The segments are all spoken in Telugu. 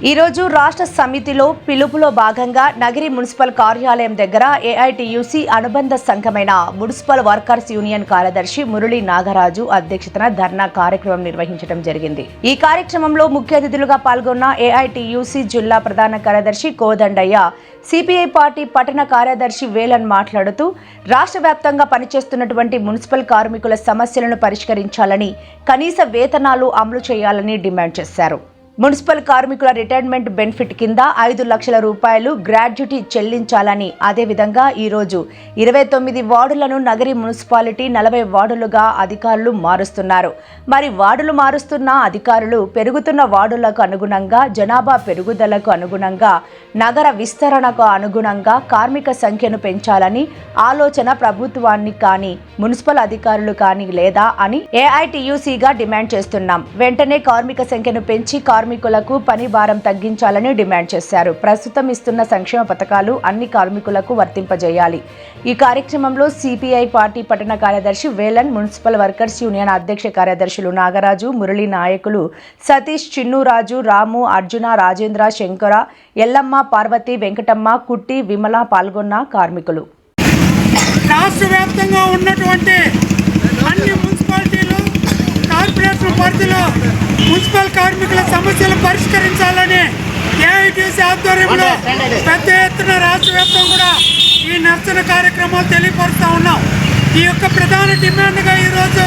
ఈ రోజు రాష్ట్ర సమితిలో పిలుపులో భాగంగా నగరి మున్సిపల్ కార్యాలయం దగ్గర ఏఐటియుసి అనుబంధ సంఘమైన మున్సిపల్ వర్కర్స్ యూనియన్ కార్యదర్శి మురళీ నాగరాజు అధ్యక్షతన ధర్నా కార్యక్రమం నిర్వహించడం జరిగింది. ఈ కార్యక్రమంలో ముఖ్య అతిథులుగా పాల్గొన్న ఏఐటియుసి జిల్లా ప్రధాన కార్యదర్శి కోదండయ్య, సిపిఐ పార్టీ పట్టణ కార్యదర్శి వేలన్ మాట్లాడుతూ రాష్ట్ర వ్యాప్తంగా పనిచేస్తున్నటువంటి మున్సిపల్ కార్మికుల సమస్యలను పరిష్కరించాలని, కనీస వేతనాలు అమలు చేయాలని డిమాండ్ చేశారు. మున్సిపల్ కార్మికుల రిటైర్మెంట్ బెనిఫిట్ కింద 5 లక్షల రూపాయలు గ్రాడ్యుటీ చెల్లించాలని, అదేవిధంగా ఈరోజు 29 వార్డులను నగరి మున్సిపాలిటీ 40 వార్డులుగా అధికారులు మారుస్తున్నారు. మరి వార్డులు మారుస్తున్న అధికారులు పెరుగుతున్న వార్డులకు అనుగుణంగా, జనాభా పెరుగుదలకు అనుగుణంగా, నగర విస్తరణకు అనుగుణంగా కార్మిక సంఖ్యను పెంచాలని ఆలోచన ప్రభుత్వాన్ని కానీ మున్సిపల్ అధికారులు కానీ లేదా అని ఏఐటియుసిగా డిమాండ్ చేస్తున్నాం. వెంటనే కార్మిక సంఖ్యను పెంచి కార్మికులకు పని భారం తగ్గించాలని డిమాండ్ చేశారు. ప్రస్తుతం ఇస్తున్న సంక్షేమ పథకాలు అన్ని కార్మికులకు వర్తింపజేయాలి. ఈ కార్యక్రమంలో సిపిఐ పార్టీ పట్టణ కార్యదర్శి వేలన్, మున్సిపల్ వర్కర్స్ యూనియన్ అధ్యక్ష కార్యదర్శులు నాగరాజు, మురళి, నాయకులు సతీష్, చిన్నురాజు, రాము, అర్జున, రాజేంద్ర, శంకర, ఎల్లమ్మ, పార్వతి, వెంకటమ్మ, కుట్టి, విమల పాల్గొన్న కార్మికులు. రాష్ట్ర వ్యాప్తంగా ఉన్నటువంటి అన్ని మున్సిపాలిటీలు, కార్పొరేషన్ పరిధిలో మున్సిపల్ కార్మికుల సమస్యలు పరిష్కరించాలని ఏఐటిసి ఆధ్వర్యంలో పెద్ద ఎత్తున రాష్ట్ర వ్యాప్తంగా కూడా ఈ నిరసన కార్యక్రమాలు తెలియపరుస్తూ ఉన్నాం. ఈ యొక్క ప్రధాన డిమాండ్గా ఈరోజు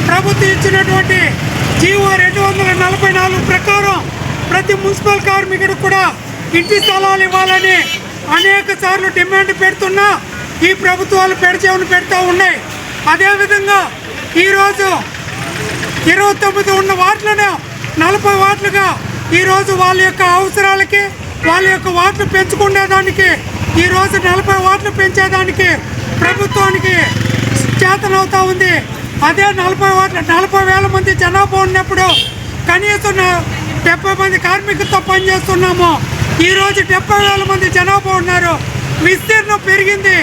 ప్రభుత్వం ఇచ్చినటువంటి జీవో 244 ప్రకారం ప్రతి మున్సిపల్ కార్మికుడు కూడా ఇంటి స్థలాలు ఇవ్వాలని అనేక సార్లు డిమాండ్ పెడుతున్నా ఈ ప్రభుత్వాలు పెడచేవని పెడతా ఉన్నాయి. అదేవిధంగా ఈరోజు 29 ఉన్న వార్డులను 40 వార్డులుగా ఈరోజు వాళ్ళ యొక్క అవసరాలకి, వాళ్ళ యొక్క వార్డులు పెంచుకునేదానికి, ఈరోజు 40 వార్డులు పెంచేదానికి ప్రభుత్వానికి చేతనవుతూ ఉంది. అదే 40,000 మంది జనాభా ఉన్నప్పుడు కనీసం 70 మంది కార్మికులతో పనిచేస్తున్నాము. ఈరోజు 70,000 మంది జనాభా ఉన్నారు. విస్తీర్ణం పెరిగింది,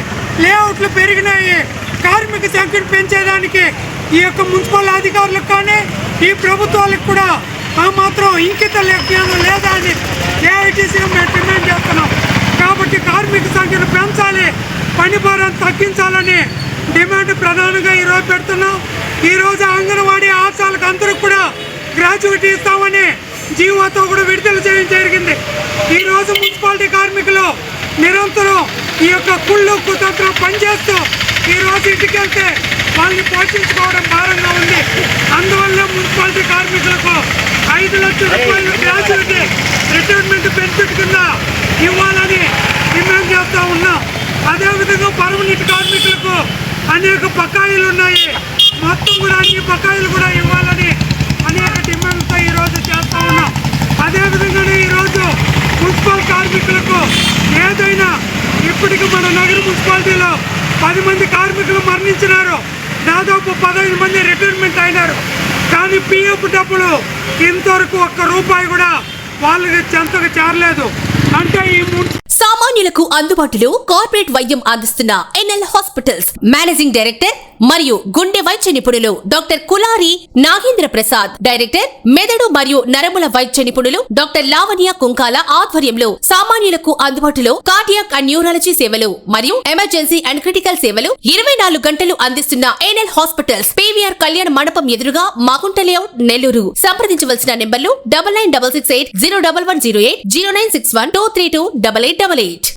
లేఅవుట్లు పెరిగినాయి. కార్మిక సంఖ్యను పెంచేదానికి ఈ యొక్క మున్సిపల్ అధికారులకు కానీ ఈ ప్రభుత్వాలకు కూడా ఆ మాత్రం ఇంకిత జ్ఞానం లేదా అని ఏఐటిసి మేము డిమాండ్ చేస్తున్నాం. కాబట్టి కార్మిక సంఖ్యను పెంచాలి, పని భారాన్ని తగ్గించాలని డిమాండ్ ప్రధానంగా ఈరోజు పెడుతున్నాం. ఈరోజు అంగన్వాడీ ఆశాలకు అందరికి కూడా గ్రాడ్యుయేటీ ఇస్తామని జీవోతో కూడా విడుదల చేయడం జరిగింది. ఈరోజు మున్సిపాలిటీ కార్మికులు నిరంతరం ఈ యొక్క కుళ్ళు కుతంత్రం పనిచేస్తూ ఈరోజు ఇంటికి వెళ్తే వాళ్ళని పోషించుకోవడం భారంగా ఉంది. అందువల్ల మున్సిపాలిటీ కార్మికులకు 5 లక్షల రూపాయలు గ్రాడ్యుయేటీ రిటైర్మెంట్ బెనిఫిట్ కింద ఇవ్వాలని డిమాండ్ చేస్తూ ఉన్నాం. అదేవిధంగా పర్మనెంట్ కార్మికులకు అనేక బకాయిలు ఉన్నాయి. మొత్తం కూడా అన్ని బకాయిలు కూడా ఇవ్వాలని అనేక డిమాండ్తో ఈరోజు చేస్తూ ఉన్నాం. అదేవిధంగానే ఈరోజు మున్సిపల్ కార్మికులకు ఏదైనా ఇప్పటికి మన నగర మున్సిపాలిటీలో 10 మంది కార్మికులు మరణించినారు, దాదాపు 15 మంది రిటైర్మెంట్ అయినారు. కానీ పిఎఫ్ డబ్బులు ఇంతవరకు ₹1 కూడా వాళ్ళకి చెంతకు చేరలేదు. అంటే ఈ సామాన్యులకు అందుబాటులో కార్పొరేట్ వైద్యం అందిస్తున్న ఎన్ఎల్ హాస్పిటల్స్ మేనేజింగ్ డైరెక్టర్ మరియు గుండె వైద్య నిపుణులు డాక్టర్ కులారి నాగేంద్ర ప్రసాద్, డైరెక్టర్ మెదడు మరియు నరముల వైద్య నిపుణులు డాక్టర్ లావణ్య కుంకాల ఆధ్వర్యంలో సామాన్యులకు అందుబాటులో కార్డియాక్ అండ్ న్యూరాలజీ సేవలు మరియు ఎమర్జెన్సీ అండ్ క్రిటికల్ సేవలు 24 గంటలు అందిస్తున్న ఎన్ఎల్ హాస్పిటల్స్, పివిఆర్ కళ్యాణ మండపం ఎదురుగా మాగుంట లేఅవుట్, నెల్లూరు. సంప్రదించవలసిన నెంబర్లు 9966801108, 0961232888.